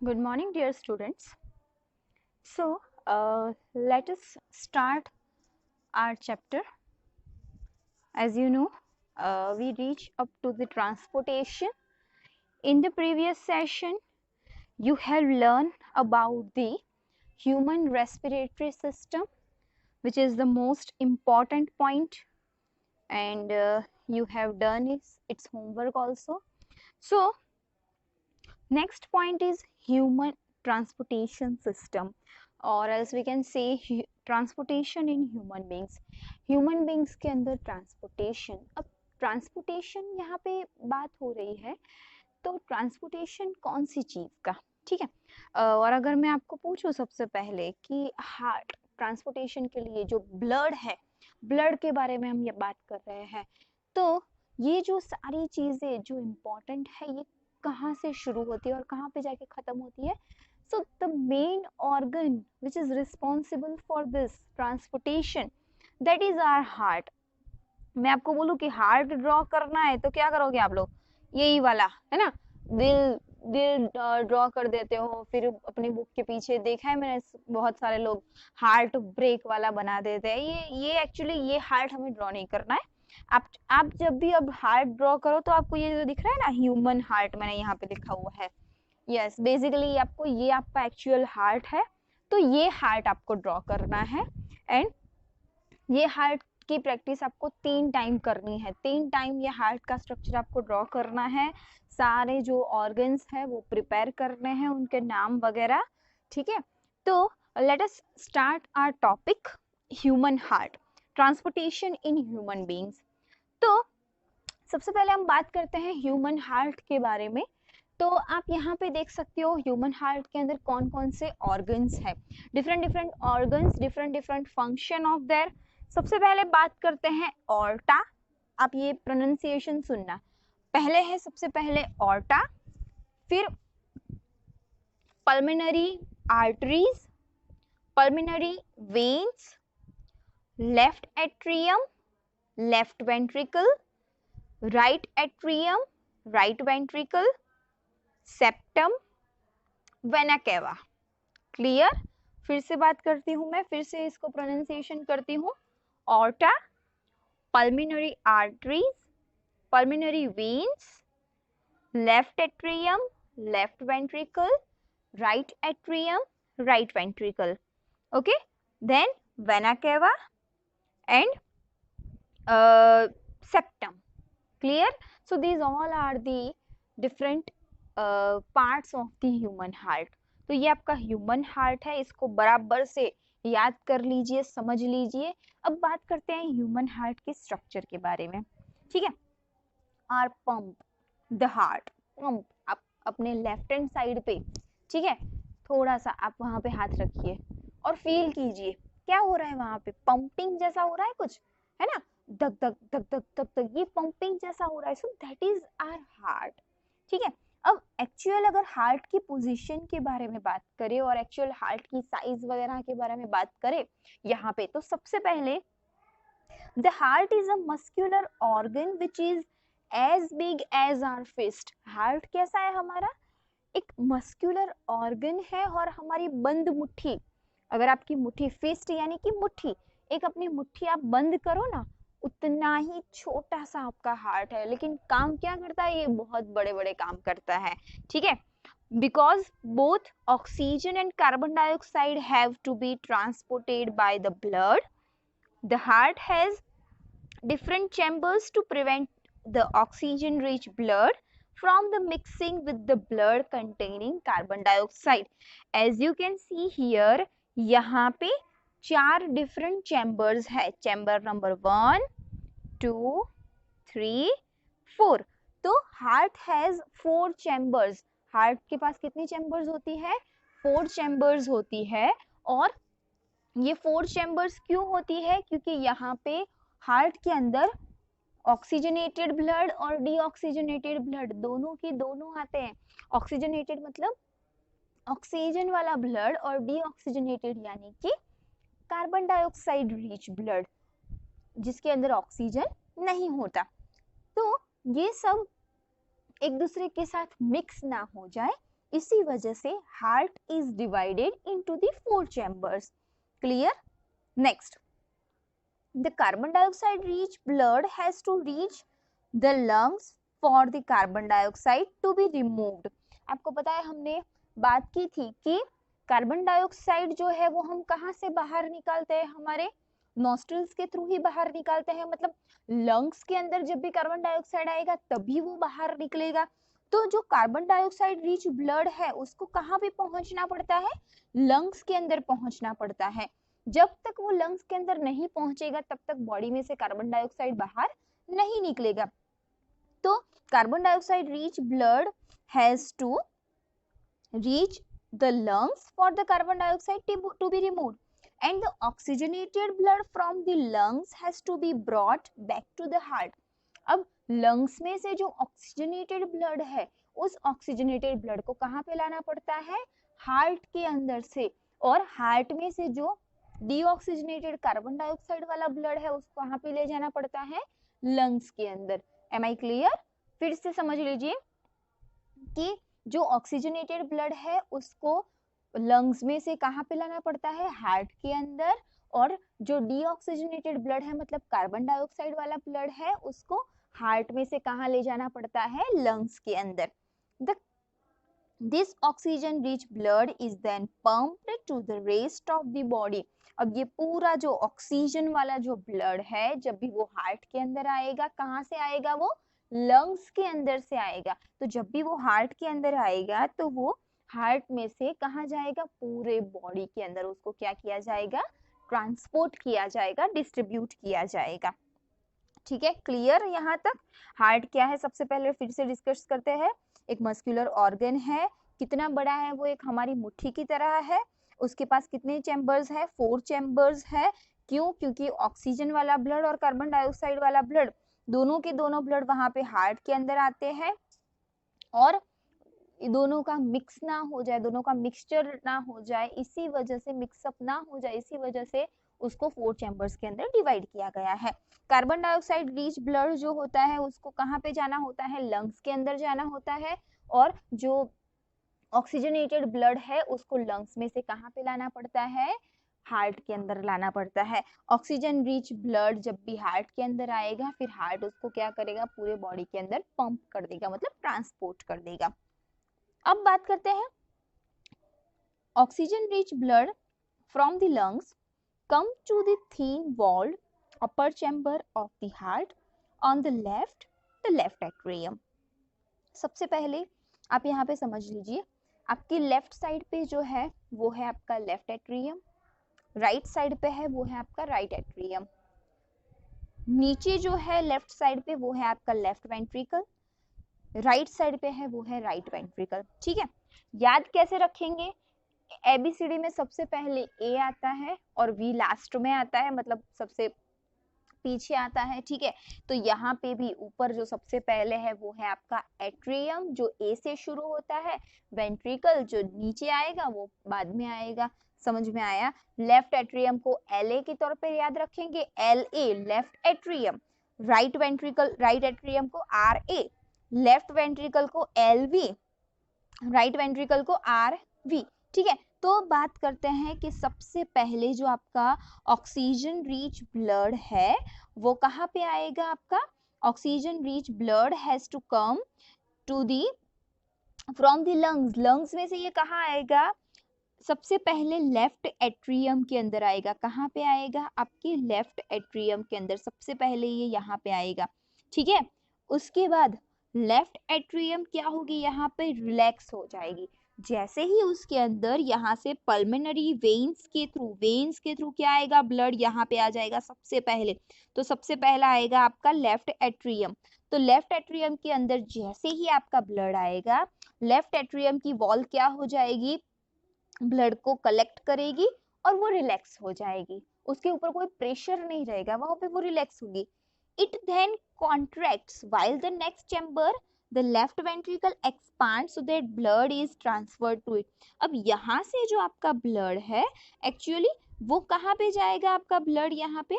Good morning, dear students. So, let us start our chapter. As you know, we reach up to the transportation. In the previous session, you have learned about the human respiratory system, which is the most important point, and you have done its homework also. So, next point is human transportation system, or else we can say transportation in human beings के अंदर transportation. अब transportation यहाँ पे बात हो रही है, तो ट्रांसपोर्टेशन कौन सी चीज का, ठीक है. और अगर मैं आपको पूछूं सबसे पहले कि हार्ट ट्रांसपोर्टेशन के लिए जो ब्लड है, ब्लड के बारे में हम ये बात कर रहे हैं, तो ये जो सारी चीजें जो इम्पोर्टेंट है, ये कहाँ से शुरू होती है और कहाँ पे जाके खत्म होती है. So the main organ which is responsible for this transportation, that is our heart. मैं आपको बोलूं कि हार्ट ड्रॉ करना है तो क्या करोगे आप लोग, यही वाला है ना, दिल दिल ड्रॉ कर देते हो. फिर अपनी बुक के पीछे देखा है मैंने, बहुत सारे लोग हार्ट ब्रेक वाला बना देते हैं. ये एक्चुअली ये हार्ट हमें ड्रॉ नहीं करना है. आप जब भी अब हार्ट ड्रॉ करो तो आपको ये जो दिख रहा है ना, ह्यूमन हार्ट मैंने यहाँ पे लिखा हुआ है, यस, बेसिकली आपको ये आपका एक्चुअल हार्ट है. तो ये हार्ट आपको ड्रॉ करना है, एंड ये हार्ट की प्रैक्टिस आपको 3 टाइम करनी है. 3 टाइम ये हार्ट का स्ट्रक्चर आपको ड्रॉ करना है. सारे जो ऑर्गन्स है वो प्रिपेयर करने हैं, उनके नाम वगैरह, ठीक है. तो let us start our topic, human heart, transportation in human beings. तो सबसे पहले हम बात करते हैं ह्यूमन हार्ट के बारे में. तो आप यहाँ पे देख सकते हो ह्यूमन हार्ट के अंदर कौन कौन से ऑर्गन्स है, different different organs, different different function of their. सबसे पहले बात करते हैं ऑर्टा. आप ये प्रोनाउंसिएशन सुनना, पहले है सबसे पहले ऑर्टा, फिर pulmonary arteries, pulmonary veins, left atrium, left ventricle, right atrium, right ventricle, septum, vena cava. Clear? फिर से बात करती हूँ मैं, फिर से इसको प्रोनाउंसिएशन करती हूँ. Aorta, pulmonary arteries, pulmonary veins, left atrium, left ventricle, right atrium, right ventricle. Okay, then vena cava and septum. Clear? So these all are the different parts of the human heart. तो ये आपका human heart है, इसको बराबर से याद कर लीजिए, समझ लीजिए. अब बात करते हैं ह्यूमन हार्ट के स्ट्रक्चर के बारे में, ठीक है. Are pump the heart, pump आप अपने लेफ्ट हैंड साइड पे, ठीक है, थोड़ा सा आप वहां पे हाथ रखिए और फील कीजिए क्या हो रहा है वहां पे. पंपिंग जैसा हो रहा है कुछ, है ना, धक धक धक धक धक धक, ये पंपिंग जैसा हो रहा है. So that is our heart, ठीक है. अब एक्चुअल अगर हार्ट की पोजीशन के बारे में बात करें और एक्चुअल हार्ट की साइज वगैरह के बारे में बात करें यहाँ पे, तो सबसे पहले the heart is a muscular organ which is as big as our fist. Heart कैसा है हमारा, एक मस्कुलर ऑर्गन है, और हमारी बंद मुट्ठी, अगर आपकी मुट्ठी, फिस्ट यानी कि मुट्ठी, एक अपनी मुट्ठी आप बंद करो ना, उतना ही छोटा सा आपका हार्ट है. लेकिन काम क्या करता है, ये बहुत बड़े बड़े काम करता है, ठीक है. Because both oxygen and carbon dioxide have to be transported by the blood. The heart has different chambers to prevent the oxygen rich blood from the mixing with the blood containing carbon dioxide. As you can see here, यहाँ पे 4 different chambers है. Chamber number 1, 2, 3, 4. तो heart has 4 chambers. Heart के पास कितनी chambers होती है, 4 chambers होती है. और ये 4 चैम्बर्स क्यों होती है, क्योंकि यहाँ पे हार्ट के अंदर ऑक्सीजनेटेड ब्लड और डीऑक्सीजनेटेड ब्लड दोनों की दोनों आते हैं. ऑक्सीजनेटेड मतलब ऑक्सीजन वाला ब्लड, और डीऑक्सीजनेटेड यानी कि कार्बन डाइऑक्साइड रिच ब्लड, जिसके अंदर ऑक्सीजन नहीं होता. तो ये सब एक दूसरे के साथ मिक्स ना हो जाए, इसी वजह से heart is divided into the 4 chambers. Clear? Next, the carbon dioxide rich blood has to reach the lungs for the carbon dioxide to be removed. आपको पता है हमने बात की थी कि कार्बन डाइऑक्साइड जो है वो हम कहाँ से बाहर निकालते हैं, हमारे नॉस्ट्रल्स के थ्रू ही बाहर निकालते हैं। मतलब लंग्स के अंदर जब भी कार्बन डाइऑक्साइड आएगा तभी वो बाहर निकलेगा। तो जो कार्बन डाइऑक्साइड रिच ब्लड है उसको कहाँ पे पहुंचना पड़ता है, लंग्स के अंदर पहुंचना पड़ता है। जब तक वो लंग्स के अंदर नहीं पहुंचेगा तब तक बॉडी में से कार्बन डाइऑक्साइड बाहर नहीं निकलेगा। तो carbon dioxide rich blood has to reach the lungs for the carbon dioxide to be removed, and the oxygenated blood from the lungs has to be brought back to the heart. अब lungs में से जो oxygenated blood है उस oxygenated blood को कहाँ पे लाना पड़ता है, हार्ट के अंदर से, और हार्ट में से जो डीऑक्सीजनेटेड कार्बन डाइऑक्साइड वाला ब्लड है उसको कहाँ पे ले जाना पड़ता है, लंग्स के अंदर। Am I clear? फिर से समझ लीजिए कि जो ऑक्सीजनेटेड ब्लड है उसको लंग्स में से कहाँ पे लाना पड़ता है, हार्ट के अंदर, और जो डीऑक्सीजनेटेड ब्लड है मतलब कार्बन डाइऑक्साइड वाला ब्लड है उसको हार्ट में से कहाँ ले जाना पड़ता है, लंग्स के अंदर। This oxygen rich blood is then pumped to the rest of the body. अब ये पूरा जो ऑक्सीजन वाला जो ब्लड है जब भी वो हार्ट के अंदर आएगा, कहाँ से आएगा, वो लंग्स के अंदर से आएगा। तो जब भी वो हार्ट के अंदर आएगा तो वो हार्ट में से कहाँ जाएगा, पूरे बॉडी के अंदर उसको क्या किया जाएगा, ट्रांसपोर्ट किया जाएगा, डिस्ट्रीब्यूट किया जाएगा। ठीक है, क्लियर? यहाँ तक हार्ट क्या है सबसे पहले फिर से डिस्कस करते हैं। एक मस्कुलर ऑर्गन है, कितना बड़ा है, वो एक हमारी मुट्ठी की तरह है। उसके पास कितने चैम्बर्स है, 4 चैम्बर्स है। क्यों? क्योंकि ऑक्सीजन वाला ब्लड और कार्बन डाइऑक्साइड वाला ब्लड दोनों के दोनों ब्लड वहां पे हार्ट के अंदर आते हैं, और दोनों का मिक्स ना हो जाए, दोनों का मिक्सचर ना हो जाए, इसी वजह से मिक्सअप ना हो जाए, इसी वजह से उसको 4 चैम्बर्स के अंदर डिवाइड किया गया है। कार्बन डाइऑक्साइड रिच ब्लड जो होता है उसको कहाँ पे जाना होता है, लंग्स के अंदर जाना होता है, और जो ऑक्सीजनेटेड ब्लड है उसको लंग्स में से कहाँ पे लाना पड़ता है, हार्ट के अंदर लाना पड़ता है। ऑक्सीजन रिच ब्लड जब भी हार्ट के अंदर आएगा फिर हार्ट उसको क्या करेगा, पूरे बॉडी के अंदर पंप कर देगा, मतलब ट्रांसपोर्ट कर देगा। अब बात करते हैं, oxygen rich blood from the lungs come to the thin walled upper chamber of the heart on the left atrium। सबसे पहले आप यहाँ पे समझ लीजिए, आपकी लेफ्ट साइड पे जो है वो है आपका लेफ्ट एट्रियम, राइट साइड पे है वो है आपका राइट एट्रियम, नीचे जो है लेफ्ट साइड पे वो है आपका लेफ्ट वेंट्रिकल, राइट साइड पे है वो है राइट वेंट्रिकल। ठीक है, याद कैसे रखेंगे, एबीसीडी में सबसे पहले ए आता है और वी लास्ट में आता है, मतलब सबसे पीछे आता है। ठीक है, तो यहाँ पे भी ऊपर जो सबसे पहले है वो है आपका एट्रियम जो ए से शुरू होता है, वेंट्रिकल जो नीचे आएगा वो बाद में आएगा। समझ में आया? लेफ्ट एट्रियम को एल ए के तौर पे याद रखेंगे, L A left atrium, right ventricle right atrium को आर ए, लेफ्ट वेंट्रिकल को एल वी, राइट वेंट्रिकल को आर वी। ठीक है, तो बात करते हैं कि सबसे पहले जो आपका ऑक्सीजन रिच ब्लड है वो कहाँ पे आएगा, आपका oxygen rich blood has to come to the from the lungs. Lungs में से ये कहाँ आएगा, सबसे पहले लेफ्ट एट्रियम के अंदर आएगा। कहाँ पे आएगा, आपके लेफ्ट एट्रियम के अंदर सबसे पहले ये यहाँ पे आएगा। ठीक है, उसके बाद लेफ्ट एट्रियम क्या होगी, यहाँ पे रिलैक्स हो जाएगी। जैसे ही उसके अंदर यहाँ से पल्मोनरी वेन्स के थ्रू क्या आएगा, ब्लड यहाँ पे आ जाएगा सबसे पहले। तो सबसे पहला आएगा आपका लेफ्ट एट्रियम। तो लेफ्ट एट्रियम के अंदर जैसे ही आपका ब्लड आएगा, लेफ्ट एट्रियम की वॉल क्या हो जाएगी, ब्लड को कलेक्ट करेगी और वो रिलैक्स हो जाएगी, उसके ऊपर कोई प्रेशर नहीं रहेगा, वहां पे वो रिलैक्स होगी। It then contracts while the next chamber the left ventricle expands so that blood is transferred to it। अब यहाँ से जो आपका ब्लड है एक्चुअली वो कहाँ पे जाएगा, आपका ब्लड यहाँ पे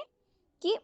कि